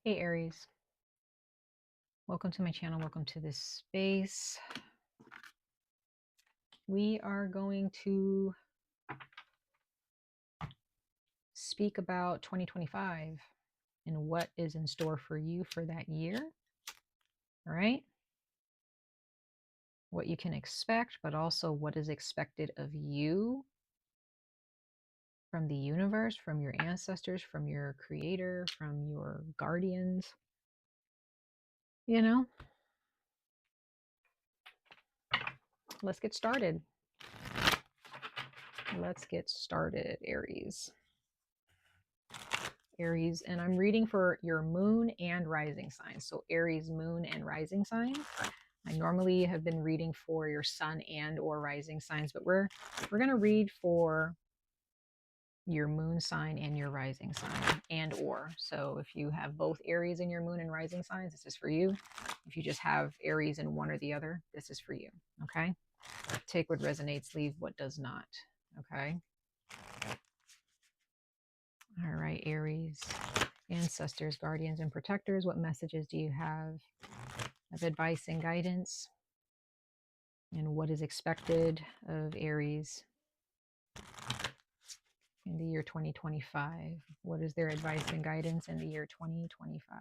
Hey Aries, welcome to my channel. Welcome to this space. We are going to speak about 2025 and what is in store for you for that year. All right. What you can expect, but also what is expected of you from the universe, from your ancestors, from your creator, from your guardians. You know, let's get started. Let's get started, Aries. Aries, and I'm reading for your moon and rising signs. So Aries, moon and rising signs. I normally have been reading for your sun and or rising signs, but we're going to read for your moon sign and your rising sign and or. So if you have both Aries in your moon and rising signs, this is for you. If you just have Aries in one or the other, this is for you. Okay? Take what resonates, leave what does not. Okay? All right, Aries. Ancestors, guardians, and protectors, what messages do you have of advice and guidance? And what is expected of Aries in the year 2025? What is their advice and guidance in the year 2025?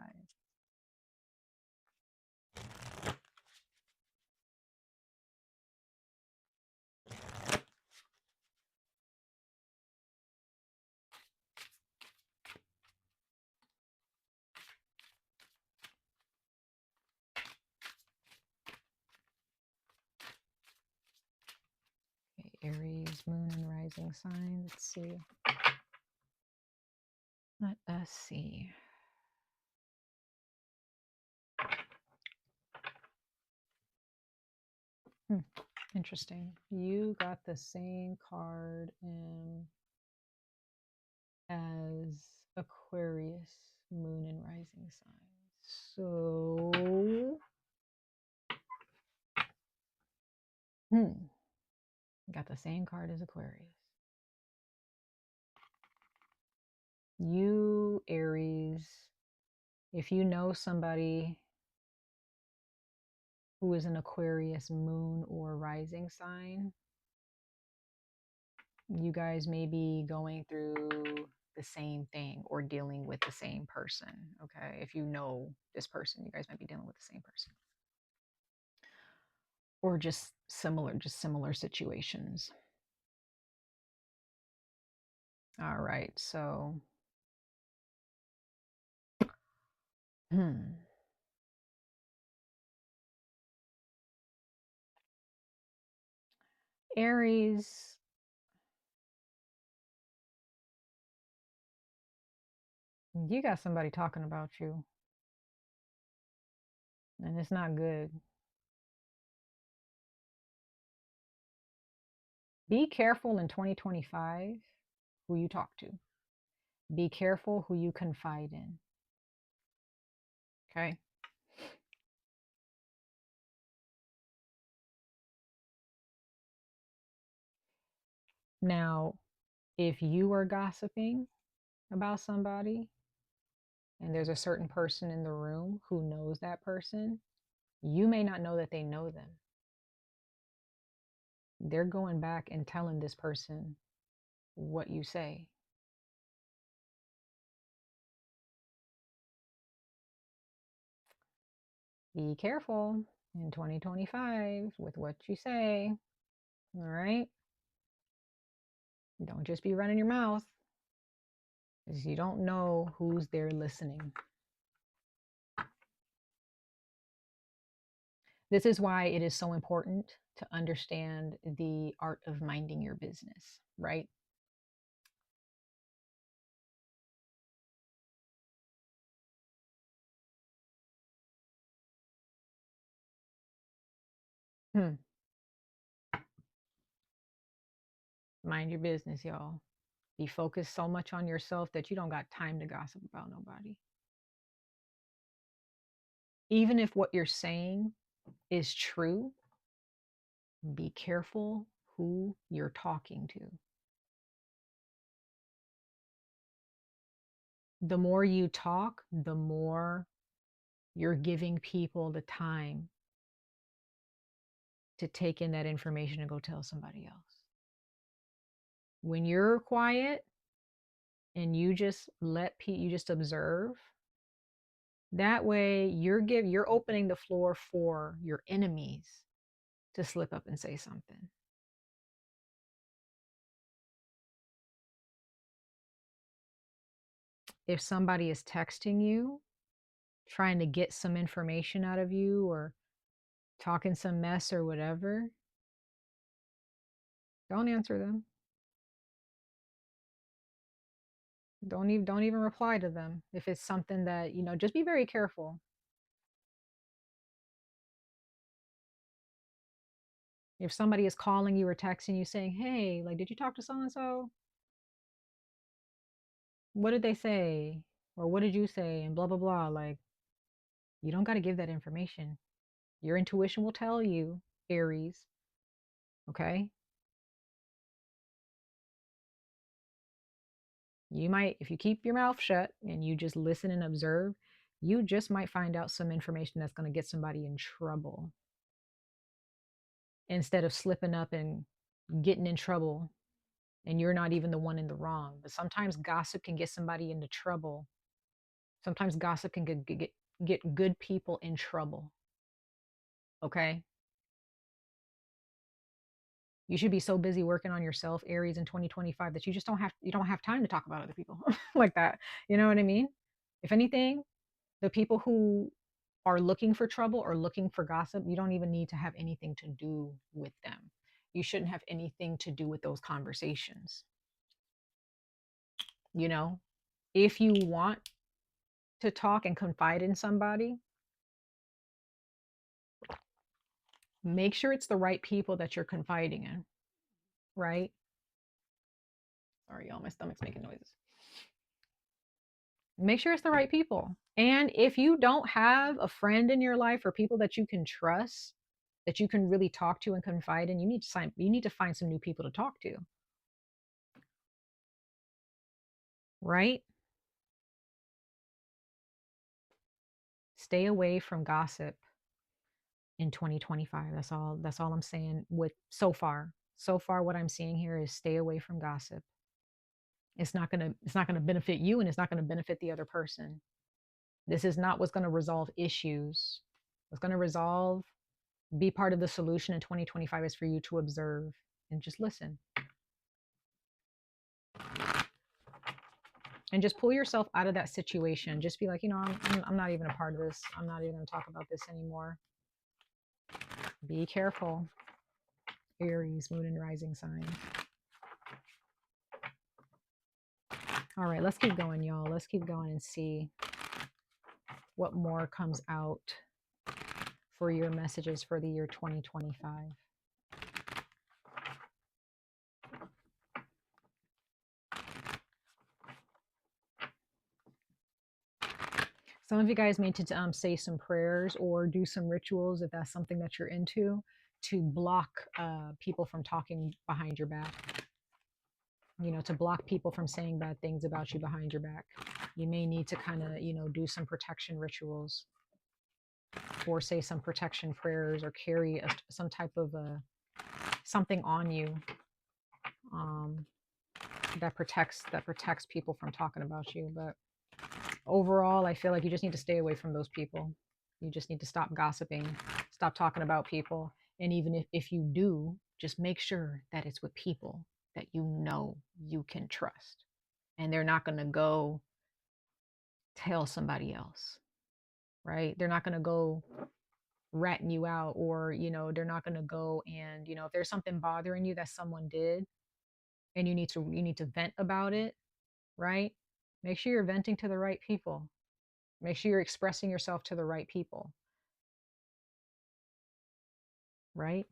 Okay, Aries, moon and rising sign. Let's see. Let us see. Interesting. You got the same card as Aquarius, moon and rising signs. So, got the same card as Aquarius. You, Aries, if you know somebody who is an Aquarius moon or rising sign, you guys may be going through the same thing or dealing with the same person. Okay. If you know this person, you guys might be dealing with the same person. Or just similar situations. All right. So, Aries, you got somebody talking about you, and it's not good. Be careful in 2025 who you talk to. Be careful who you confide in. Okay? Now, if you are gossiping about somebody and there's a certain person in the room who knows that person, you may not know that they know them. They're going back and telling this person what you say. Be careful in 2025 with what you say. All right? Don't just be running your mouth, because you don't know who's there listening. This is why it is so important to understand the art of minding your business, right? Mind your business, y'all. Be focused so much on yourself that you don't got time to gossip about nobody. Even if what you're saying is true, be careful who you're talking to. the more you talk, the more you're giving people the time to take in that information and go tell somebody else. When you're quiet and you just you just observe, that way you're opening the floor for your enemies to slip up and say something. If somebody is texting you, trying to get some information out of you or talking some mess or whatever, don't answer them. Don't even reply to them. If it's something that, just be very careful. If somebody is calling you or texting you saying, "Hey, like, did you talk to so and so? What did they say? Or what did you say?" And blah blah blah. Like, you don't got to give that information. Your intuition will tell you, Aries, okay? You might, if you keep your mouth shut and you just listen and observe, you just might find out some information that's going to get somebody in trouble instead of slipping up and getting in trouble and you're not even the one in the wrong. But sometimes gossip can get somebody into trouble. Sometimes gossip can get good people in trouble. Okay? You should be so busy working on yourself, Aries, in 2025 that you don't have time to talk about other people like that. You know what I mean? If anything, the people who are looking for trouble or looking for gossip, you don't even need to have anything to do with them. You shouldn't have anything to do with those conversations. You know, if you want to talk and confide in somebody, make sure it's the right people that you're confiding in, right? Sorry, y'all, my stomach's making noises. Make sure it's the right people. And if you don't have a friend in your life or people that you can trust, that you can really talk to and confide in, you need to find some new people to talk to. Right? Stay away from gossip in 2025. That's all I'm saying with so far. So far what I'm seeing here is stay away from gossip. It's not going to benefit you and it's not going to benefit the other person. This is not what's going to resolve issues. What's going to resolve, be part of the solution in 2025 is for you to observe and just listen. And just pull yourself out of that situation. Just be like, I'm not even a part of this. I'm not even going to talk about this anymore. Be careful, Aries, Moon and Rising sign. All right, let's keep going, y'all. Let's keep going and see what more comes out for your messages for the year 2025. Some of you guys may need to say some prayers or do some rituals if that's something that you're into to block people from talking behind your back. To block people from saying bad things about you behind your back. You may need to kind of, do some protection rituals or say some protection prayers or carry some type of something on you that protects people from talking about you. But overall, I feel like you just need to stay away from those people. You just need to stop gossiping, stop talking about people. And even if you do, just make sure that it's with people that you can trust. And they're not going to go tell somebody else, right? They're not going to go ratting you out or, they're not going to go and, if there's something bothering you that someone did and you need to vent about it, right? Make sure you're venting to the right people. Make sure you're expressing yourself to the right people, right?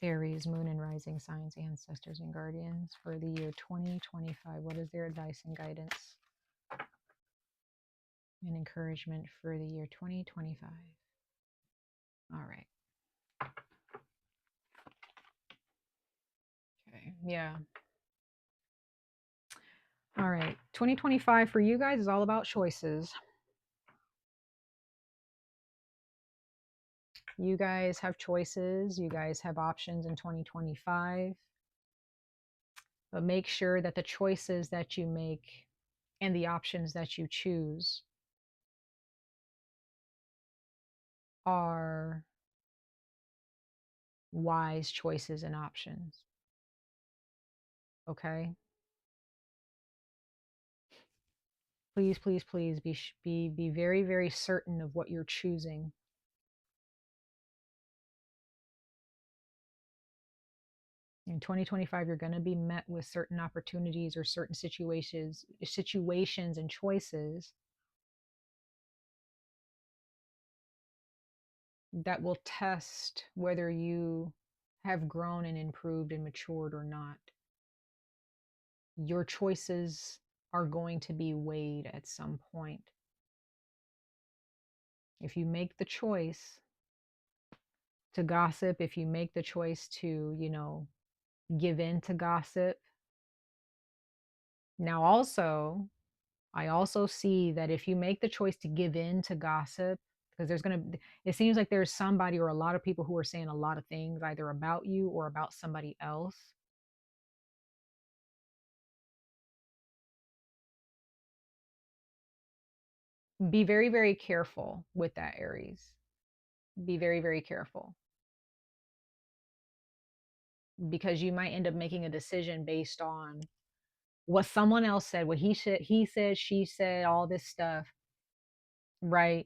Aries, Moon and Rising signs, ancestors and guardians for the year 2025. What is their advice and guidance? and encouragement for the year 2025. All right. Okay. Yeah. All right. 2025 for you guys is all about choices. You guys have choices. You guys have options in 2025. But make sure that the choices that you make and the options that you choose are wise choices and options. Okay? Please, please, please be very, very certain of what you're choosing. In 2025, you're going to be met with certain opportunities or certain situations and choices that will test whether you have grown and improved and matured or not. Your choices are going to be weighed at some point. If you make the choice to gossip, if you make the choice to, give in to gossip. Now, also, I also see that if you make the choice to give in to gossip, because it seems like there's somebody or a lot of people who are saying a lot of things either about you or about somebody else. Be very, very careful with that, Aries. Be very, very careful, because you might end up making a decision based on what someone else said, what he said, she said, all this stuff, right?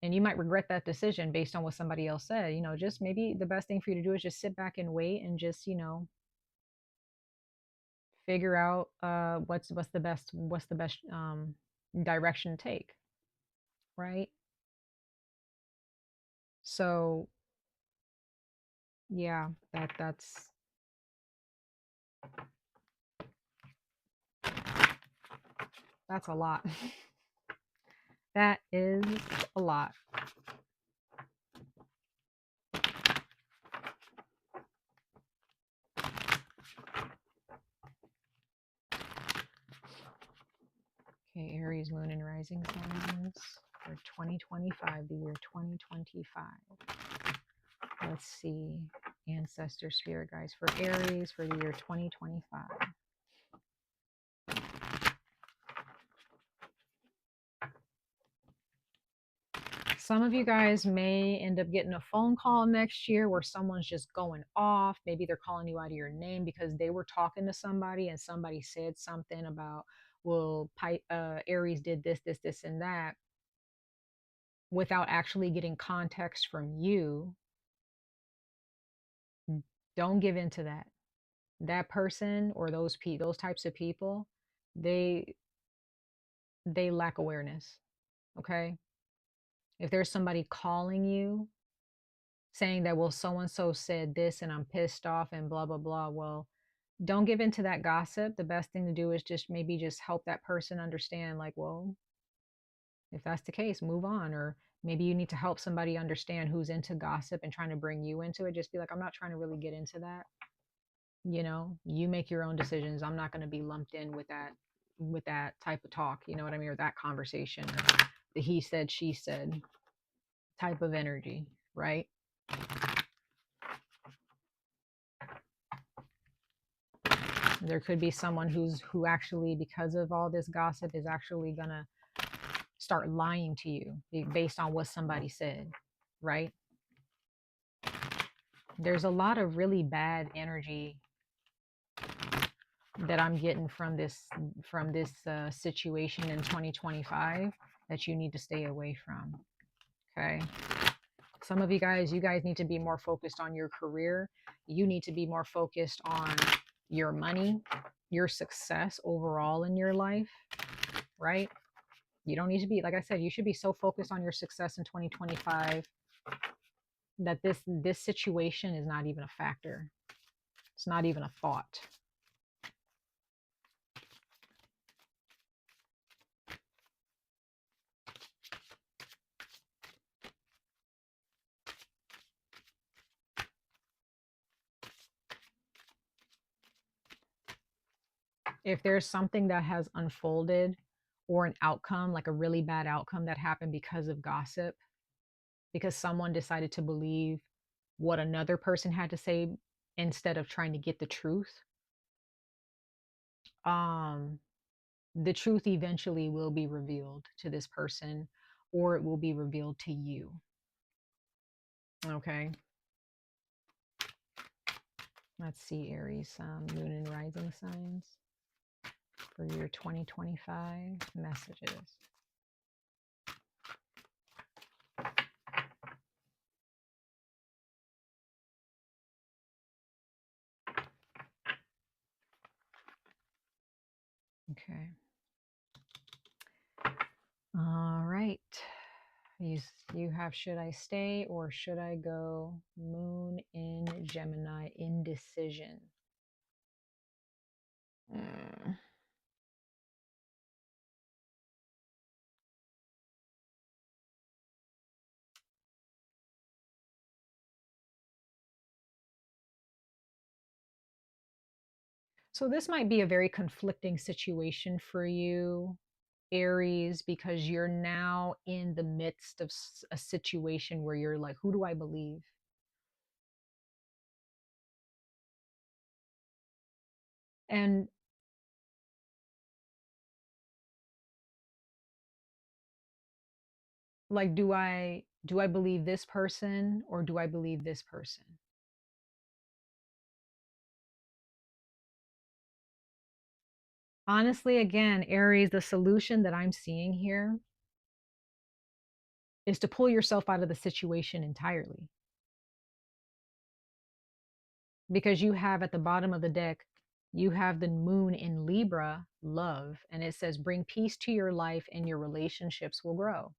And you might regret that decision based on what somebody else said. Just maybe the best thing for you to do is just sit back and wait and just, figure out what's the best direction to take, right? So yeah, that's a lot. That is a lot. Okay, Aries Moon and Rising signs for 2025, the year 2025. Let's see, ancestor spirit guides for Aries for the year 2025. Some of you guys may end up getting a phone call next year where someone's just going off. Maybe they're calling you out of your name because they were talking to somebody and somebody said something about, well, Aries did this, and that, without actually getting context from you. Don't give in to that. That person or those types of people, they lack awareness. Okay? If there's somebody calling you saying that, well, so and so said this and I'm pissed off and blah blah blah, well, don't give in to that gossip. The best thing to do is just maybe just help that person understand, like, well, if that's the case, move on. Or maybe you need to help somebody understand who's into gossip and trying to bring you into it. Just be like, I'm not trying to really get into that. You make your own decisions. I'm not going to be lumped in with that type of talk, you know what I mean, or that conversation, or the he said she said type of energy, right? There could be someone who actually, because of all this gossip, is actually gonna start lying to you based on what somebody said, right? There's a lot of really bad energy that I'm getting from this situation in 2025 that you need to stay away from. Okay. Some of you guys need to be more focused on your career. You need to be more focused on your money, your success overall in your life, right? You don't need to be, like I said, you should be so focused on your success in 2025 that this situation is not even a factor. It's not even a thought. If there's something that has unfolded or an outcome, like a really bad outcome that happened because of gossip, because someone decided to believe what another person had to say instead of trying to get the truth, um, the truth eventually will be revealed to this person or it will be revealed to you. Okay. Let's see, Aries, moon and rising signs for your 2025 messages. Okay. All right. You have should I stay or should I go? Moon in Gemini, indecision. Mm. So this might be a very conflicting situation for you, Aries, because you're now in the midst of a situation where you're like, who do I believe? And like, do I believe this person or do I believe this person? Honestly, again, Aries, the solution that I'm seeing here is to pull yourself out of the situation entirely. Because you have at the bottom of the deck, you have the moon in Libra, love, and it says, bring peace to your life and your relationships will grow.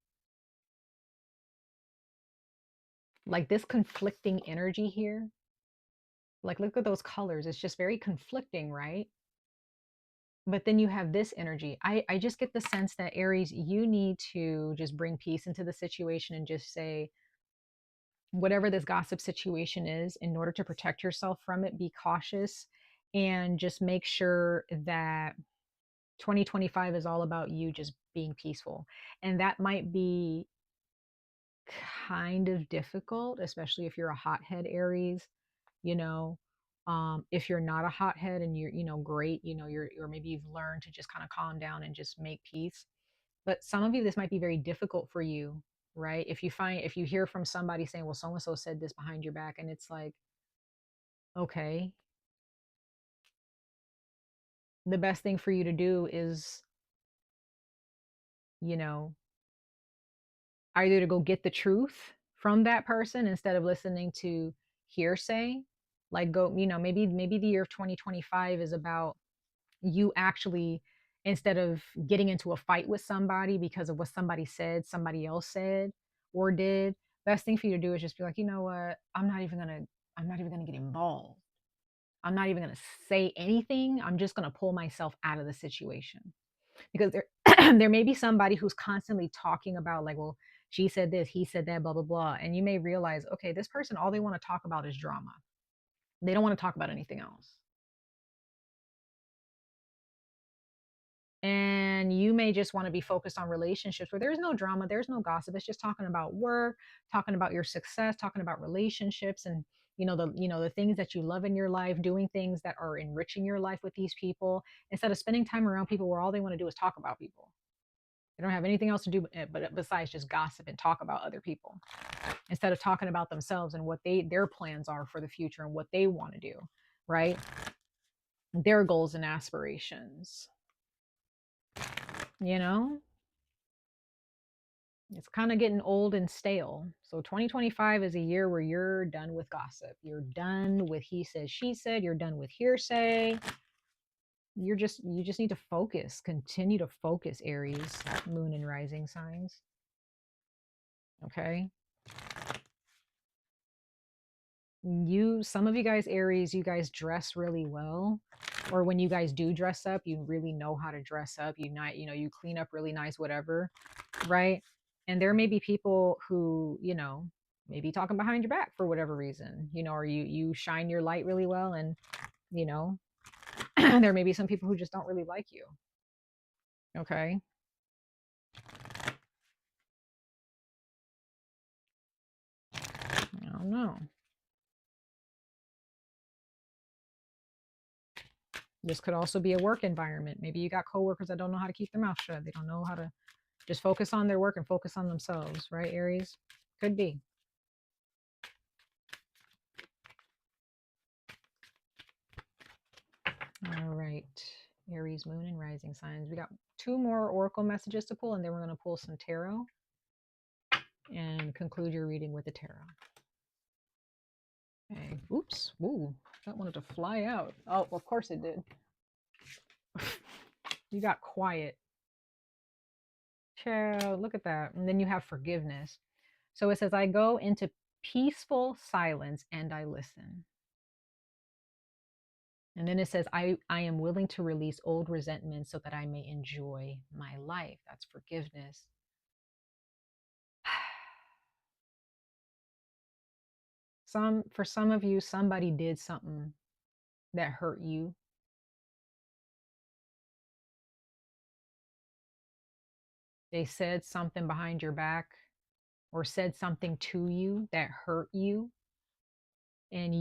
Like this conflicting energy here, like look at those colors. It's just very conflicting, right? But then you have this energy. I just get the sense that Aries, you need to just bring peace into the situation and just say, whatever this gossip situation is, in order to protect yourself from it, be cautious and just make sure that 2025 is all about you just being peaceful. And that might be kind of difficult, especially if you're a hothead Aries, you know. If you're not a hothead and you're, great, you're, or maybe you've learned to just kind of calm down and just make peace. But some of you, this might be very difficult for you, right? If you hear from somebody saying, well, so and so said this behind your back, and it's like, okay, the best thing for you to do is, you know, either to go get the truth from that person instead of listening to hearsay. Like go, maybe the year of 2025 is about you actually, instead of getting into a fight with somebody because of what somebody said, somebody else said or did, best thing for you to do is just be like, you know what, I'm not even gonna get involved. I'm not even gonna say anything. I'm just gonna pull myself out of the situation. Because there there may be somebody who's constantly talking about, like, well, she said this, he said that, blah blah blah, and you may realize, okay, this person, all they want to talk about is drama. They don't want to talk about anything else. And you may just want to be focused on relationships where there's no drama, there's no gossip. It's just talking about work, talking about your success, talking about relationships, and the things that you love in your life, doing things that are enriching your life with these people, instead of spending time around people where all they want to do is talk about people. They don't have anything else to do but besides just gossip and talk about other people, instead of talking about themselves and what their plans are for the future and what they want to do, right? Their goals and aspirations. You know, it's kind of getting old and stale. So 2025 is a year where you're done with gossip. You're done with he said, she said. You're done with hearsay. You just need to focus. Continue to focus, Aries, moon and rising signs. Okay. Some of you guys, Aries, you guys dress really well. Or when you guys do dress up, you really know how to dress up. You clean up really nice, whatever, right? And there may be people who, maybe talking behind your back for whatever reason, or you shine your light really well, and you know There may be some people who just don't really like you. Okay. I don't know. This could also be a work environment. Maybe you got coworkers that don't know how to keep their mouth shut. They don't know how to just focus on their work and focus on themselves, right, Aries? Could be. All right. Aries, Moon, and Rising signs. We got 2 more oracle messages to pull, and then we're going to pull some tarot and conclude your reading with the tarot. Okay. Oops. Ooh, that wanted to fly out. Oh, well, of course it did. You got quiet. Child, look at that. And then you have forgiveness. So it says, I go into peaceful silence and I listen. And then it says, I am willing to release old resentment so that I may enjoy my life. That's forgiveness. For some of you, somebody did something that hurt you. They said something behind your back or said something to you that hurt you. And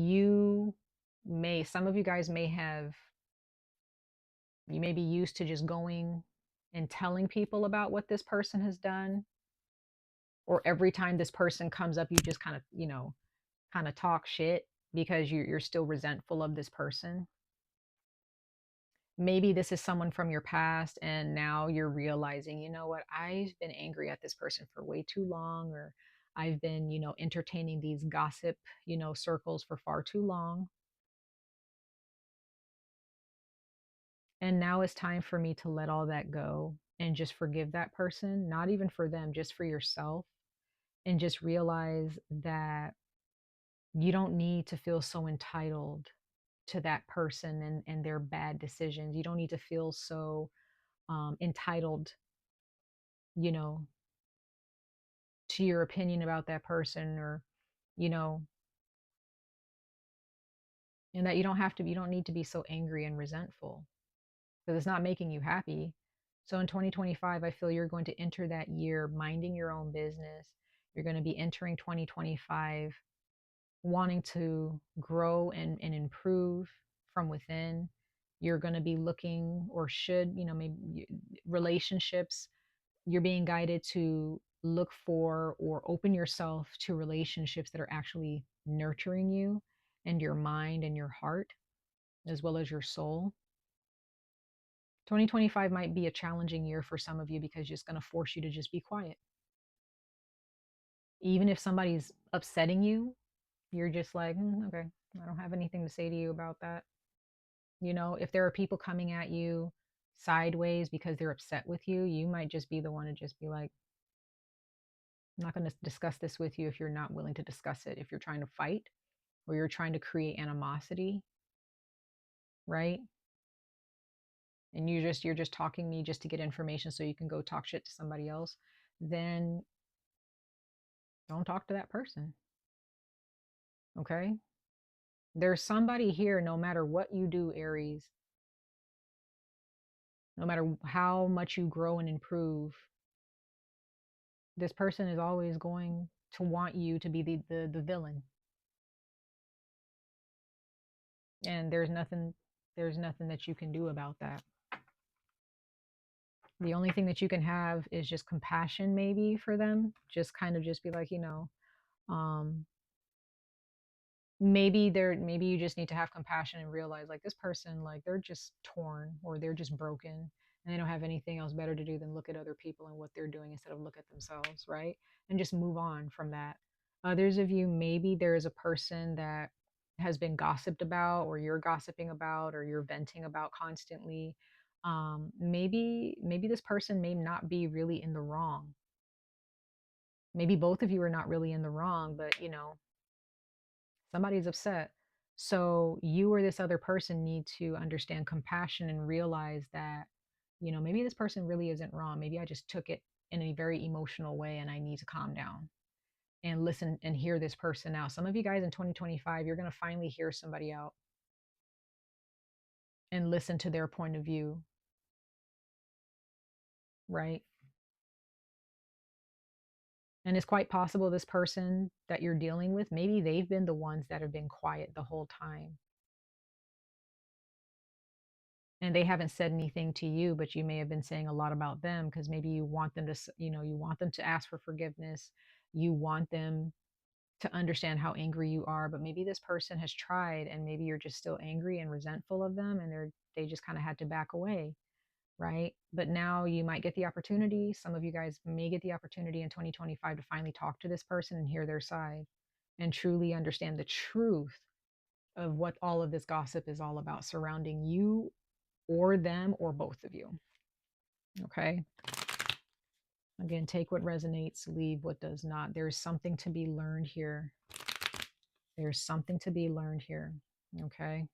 some of you guys you may be used to just going and telling people about what this person has done. Or every time this person comes up, you just kind of, kind of talk shit because you're still resentful of this person. Maybe this is someone from your past and now you're realizing, you know what, I've been angry at this person for way too long, or I've been, entertaining these gossip, circles for far too long. And now it's time for me to let all that go and just forgive that person, not even for them, just for yourself. And just realize that you don't need to feel so entitled to that person and their bad decisions. You don't need to feel so entitled, you know, to your opinion about that person, or, you know, and that you don't need to be so angry and resentful because it's not making you happy. So in 2025, I feel you're going to enter that year minding your own business. You're going to be entering 2025 wanting to grow and improve from within. You're going to be looking, or should, maybe relationships, you're being guided to look for or open yourself to relationships that are actually nurturing you and your mind and your heart, as well as your soul. 2025 might be a challenging year for some of you because it's going to force you to just be quiet. Even if somebody's upsetting you, you're just like, okay, I don't have anything to say to you about that. If there are people coming at you sideways because they're upset with you, you might just be the one to just be like, I'm not going to discuss this with you if you're not willing to discuss it. If you're trying to fight or you're trying to create animosity, right? And you're just talking me just to get information so you can go talk shit to somebody else, then don't talk to that person. Okay? There's somebody here, no matter what you do, Aries, no matter how much you grow and improve, this person is always going to want you to be the villain. And there's nothing that you can do about that. The only thing that you can have is just compassion, maybe, for them. Just kind of just be like, um maybe you just need to have compassion and realize, like, this person, like, they're just torn or they're just broken and they don't have anything else better to do than look at other people and what they're doing instead of look at themselves, right? And just move on from that. Others of you, maybe there is a person that has been gossiped about, or you're gossiping about, or you're venting about constantly. Maybe this person may not be really in the wrong. Maybe both of you are not really in the wrong, but somebody's upset. So you or this other person need to understand compassion and realize that, maybe this person really isn't wrong. Maybe I just took it in a very emotional way and I need to calm down and listen and hear this person out. Some of you guys in 2025, you're going to finally hear somebody out. and listen to their point of view, right? And it's quite possible this person that you're dealing with, maybe they've been the ones that have been quiet the whole time. And they haven't said anything to you, but you may have been saying a lot about them because maybe you want them to, you want them to ask for forgiveness. You want them to understand how angry you are, but maybe this person has tried and maybe you're just still angry and resentful of them and they just kind of had to back away, right? But now you might get the opportunity. Some of you guys may get the opportunity in 2025 to finally talk to this person and hear their side and truly understand the truth of what all of this gossip is all about surrounding you or them or both of you. Okay. Again, take what resonates, leave what does not. There's something to be learned here. There's something to be learned here. Okay.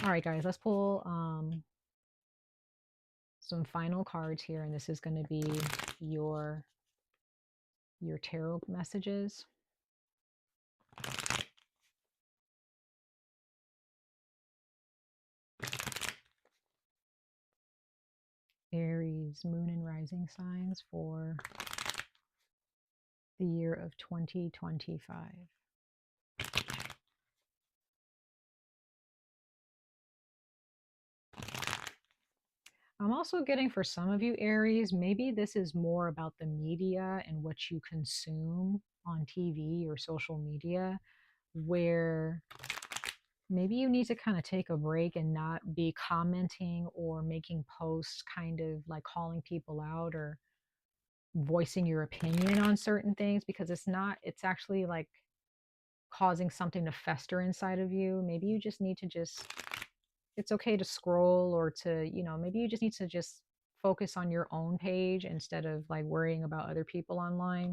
All right, guys, let's pull some final cards here. And this is going to be your tarot messages. Aries, Moon and Rising signs for the year of 2025. I'm also getting for some of you, Aries, maybe this is more about the media and what you consume on TV or social media, where maybe you need to kind of take a break and not be commenting or making posts, kind of like calling people out or voicing your opinion on certain things, because it's actually like causing something to fester inside of you. Maybe you just need to it's okay to scroll or to, maybe you just need to just focus on your own page instead of like worrying about other people online.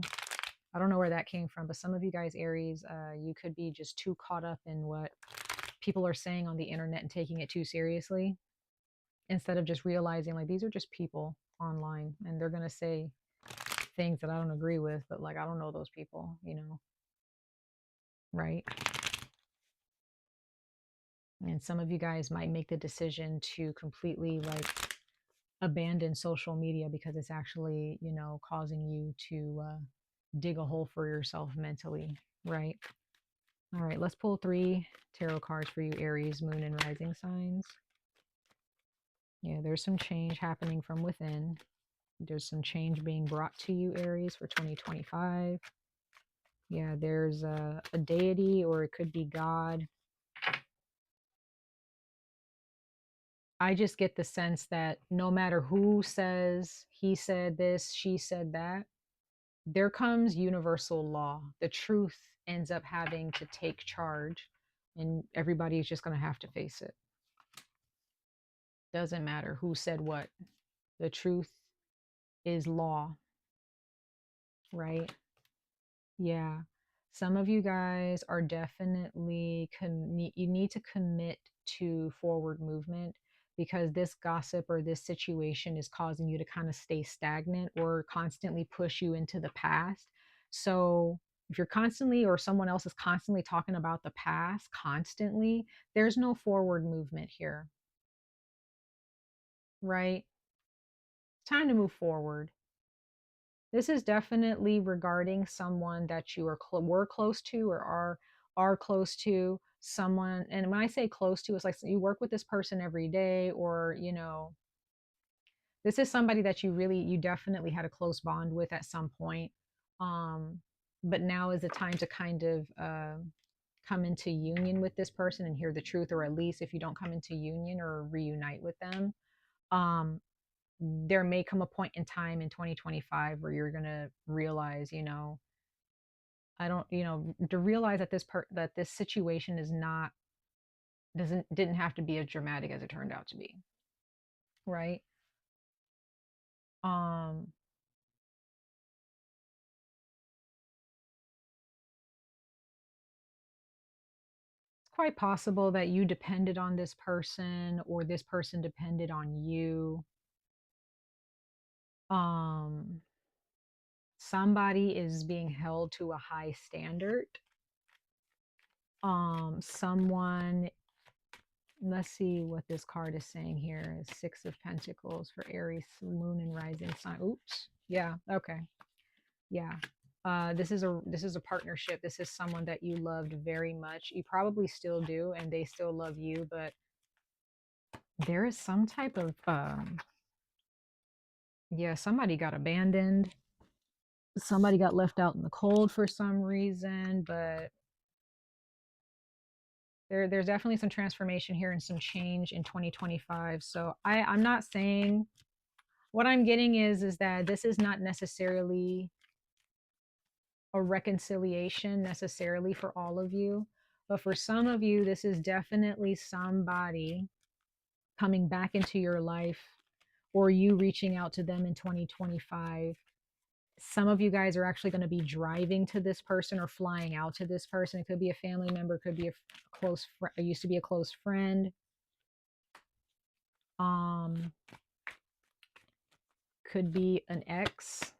I don't know where that came from, but some of you guys, Aries, you could be just too caught up in what people are saying on the internet and taking it too seriously instead of just realizing like these are just people online and they're going to say things that I don't agree with, but like I don't know those people, right? And some of you guys might make the decision to completely like abandon social media because it's actually, causing you to dig a hole for yourself mentally, right? All right, let's pull 3 tarot cards for you, Aries, Moon, and Rising signs. Yeah, there's some change happening from within. There's some change being brought to you, Aries, for 2025. Yeah, there's a deity, or it could be God. I just get the sense that no matter who says he said this, she said that, there comes universal law. The truth ends up having to take charge, and everybody's just going to have to face it. Doesn't matter who said what. The truth is law, right? Yeah. Some of you guys are definitely, you need to commit to forward movement because this gossip or this situation is causing you to kind of stay stagnant or constantly push you into the past. So if you're constantly, or someone else is constantly talking about the past constantly, there's no forward movement here, right? It's time to move forward. This is definitely regarding someone that you were close to or are close to someone. And when I say close to, it's like you work with this person every day, or this is somebody that you definitely had a close bond with at some point. Um, but now is the time to kind of come into union with this person and hear the truth, or at least if you don't come into union or reunite with them. Um, there may come a point in time in 2025 where you're going to realize, I don't, to realize that that this situation is not, didn't have to be as dramatic as it turned out to be. Right. Um, it's quite possible that you depended on this person or this person depended on you. Um, somebody is being held to a high standard. Someone Let's see what this card is saying here. Six of Pentacles for Aries, Moon and Rising sign. Oops. Yeah. Okay. Yeah. This is a partnership. This is someone that you loved very much. You probably still do, and they still love you, but there is some type of yeah, somebody got abandoned. Somebody got left out in the cold for some reason, but there's definitely some transformation here and some change in 2025. So I'm not saying, what I'm getting is that this is not necessarily a reconciliation necessarily for all of you, but for some of you, this is definitely somebody coming back into your life, or you reaching out to them in 2025. Some of you guys are actually going to be driving to this person or flying out to this person. It could be a family member, could be a close friend, used to be a close friend. Could be an ex,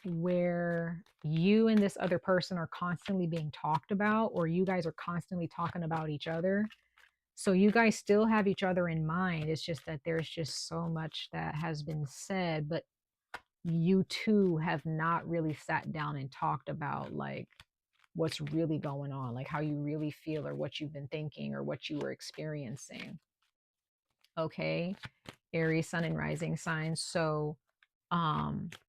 where you and this other person are constantly being talked about, or you guys are constantly talking about each other. So you guys still have each other in mind. It's just that there's just so much that has been said, but you two have not really sat down and talked about like what's really going on, like how you really feel, or what you've been thinking, or what you were experiencing. Okay, Aries, Sun and Rising signs. So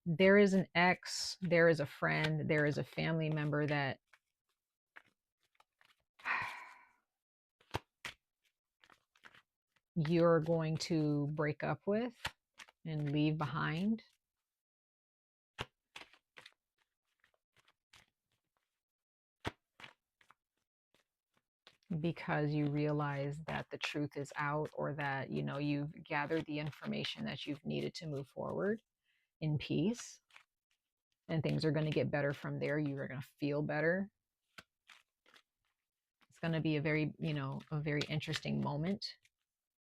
there is an ex, there is a friend, there is a family member that you're going to break up with and leave behind. Because you realize that the truth is out, or that, you know, you've gathered the information that you've needed to move forward in peace, and things are going to get better from there. You are going to feel better. It's going to be a very, you know, a very interesting moment.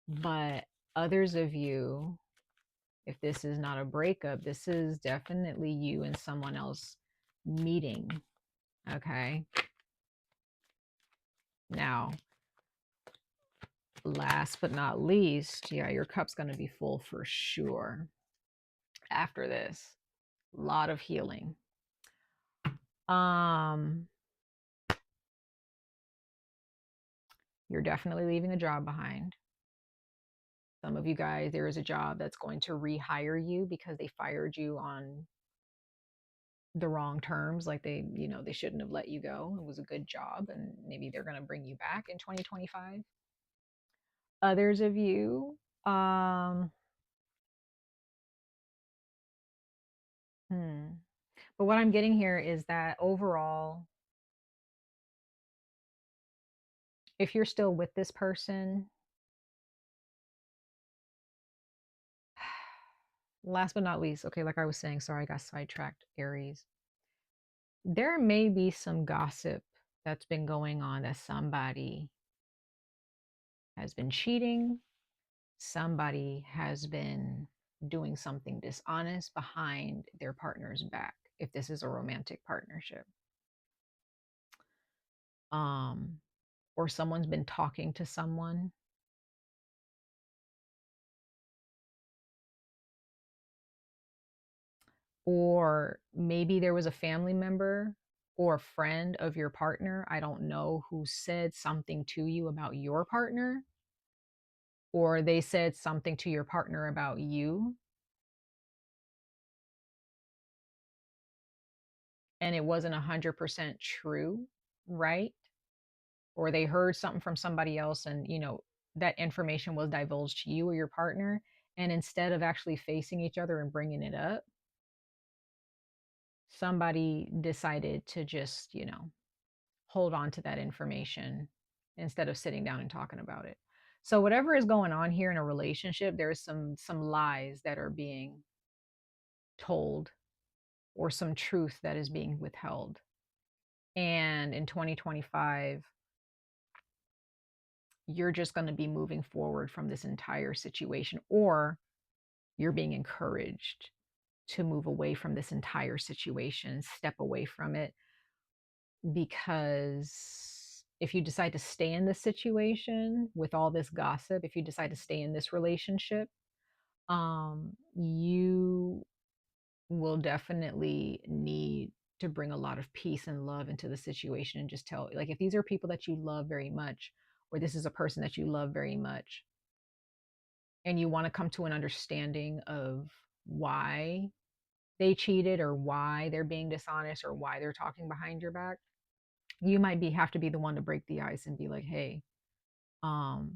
But others of you, if this is not a breakup, this is definitely you and someone else meeting. Okay. Now, last but not least, yeah, your cup's going to be full for sure after this. A lot of healing. You're definitely leaving a job behind. Some of you guys, there is a job that's going to rehire you because they fired you on the wrong terms. Like they, you know, they shouldn't have let you go. It was a good job, and maybe they're going to bring you back in 2025. Others of you, but what I'm getting here is that overall, if you're still with this person, last but not least, okay, like I was saying, sorry, I got sidetracked, Aries. There may be some gossip that's been going on, that somebody has been cheating, somebody has been doing something dishonest behind their partner's back, if this is a romantic partnership. Or someone's been talking to someone. Or maybe there was a family member or a friend of your partner, I don't know, who said something to you about your partner, or they said something to your partner about you, and it wasn't 100% true, right? Or they heard something from somebody else, and, you know, that information was divulged to you or your partner, and instead of actually facing each other and bringing it up, somebody decided to just, you know, hold on to that information instead of sitting down and talking about it. So whatever is going on here in a relationship, there's some lies that are being told, or some truth that is being withheld. And in 2025, you're just going to be moving forward from this entire situation, or you're being encouraged to move away from this entire situation, step away from it, because if you decide to stay in this situation with all this gossip, if you decide to stay in this relationship, you will definitely need to bring a lot of peace and love into the situation and just tell, like, if these are people that you love very much, or this is a person that you love very much, and you want to come to an understanding of why they cheated or why they're being dishonest or why they're talking behind your back, you might be have to be the one to break the ice and be like, hey, um,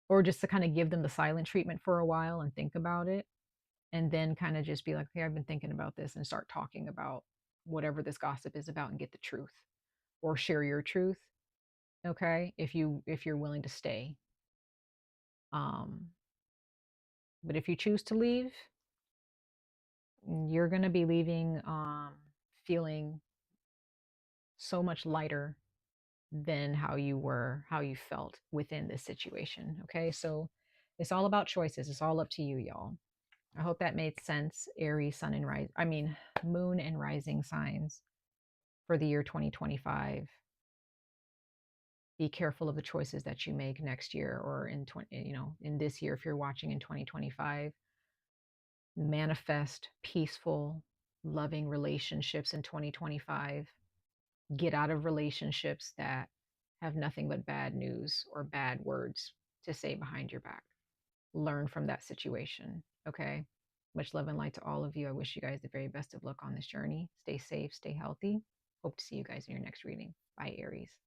or just to kind of give them the silent treatment for a while and think about it, and then kind of just be like, hey, I've been thinking about this, and start talking about whatever this gossip is about and get the truth, or share your truth. Okay, if you're willing to stay. um but if you choose to leave, you're going to be leaving feeling so much lighter than how you felt within this situation. Okay, so it's all about choices. It's all up to you, y'all. I hope that made sense. Aries, sun and rise, I mean, moon and rising signs for the year 2025. Be careful of the choices that you make next year, or in 20, in this year, if you're watching in 2025. Manifest peaceful, loving relationships in 2025. Get out of relationships that have nothing but bad news or bad words to say behind your back. Learn from that situation. Okay. Much love and light to all of you. I wish you guys the very best of luck on this journey. Stay safe, stay healthy. Hope to see you guys in your next reading. Bye, Aries.